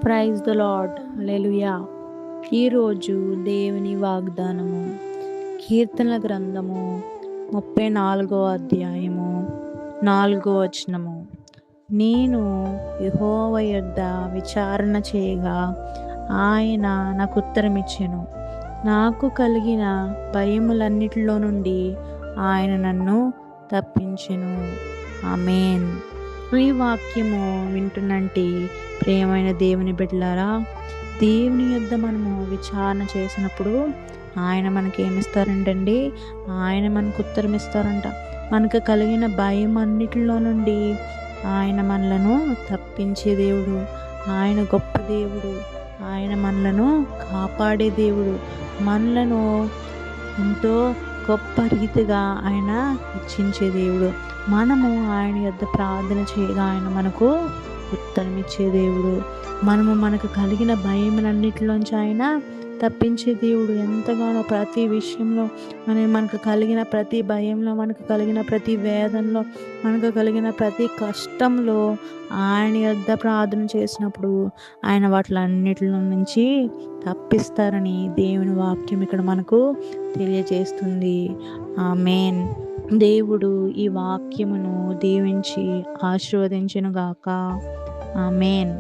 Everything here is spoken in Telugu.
Praise the lord. హల్లెలూయా. ఈరోజు దేవుని వాగ్దానము కీర్తనల గ్రంథము 34వ అధ్యాయము 4వ వచనము. నేను యెహోవా యొద్ద విచారణ చేయగా ఆయన నాకు ఉత్తరమిచ్చెను. నాకు కలిగిన భయములన్నిటిలో నుండి ఆయన నన్ను తప్పించెను. ఆమేన్. ఈ వాక్యము వింటున్నంటి ప్రియమైన దేవుని బిడ్డలారా, దేవుని యొద్ద మనము విచారణ చేసినప్పుడు ఆయన మనకి ఏమిస్తారంటండి? ఆయన మనకు ఉత్తరం ఇస్తారంట. మనకు కలిగిన భయం అన్నిటిలో నుండి ఆయన మనలను తప్పించే దేవుడు. ఆయన గొప్ప దేవుడు. ఆయన మనలను కాపాడే దేవుడు. మనలను ఎంతో గొప్ప రీతిగా ఆయన హెచ్చించే దేవుడు. మనము ఆయన యొద్ద ప్రార్థన చేయగా ఆయన మనకు ఉత్తరం ఇచ్చే దేవుడు. మనకు కలిగిన భయములన్నిటిలోంచి ఆయన తప్పించే దేవుడు. ఎంతగానో ప్రతి విషయంలో మనకు కలిగిన ప్రతి భయంలో, మనకు కలిగిన ప్రతి వేదనలో, మనకు కలిగిన ప్రతి కష్టంలో ఆయన యొద్ద ప్రార్థన చేసినప్పుడు ఆయన వాటిలన్నిటిలో నుంచి తప్పిస్తారని దేవుని వాక్యం ఇక్కడ మనకు తెలియజేస్తుంది. ఆమేన్. దేవుడు ఈ వాక్యమును దీవించి ఆశీర్వదించును గాక. ఆమేన్.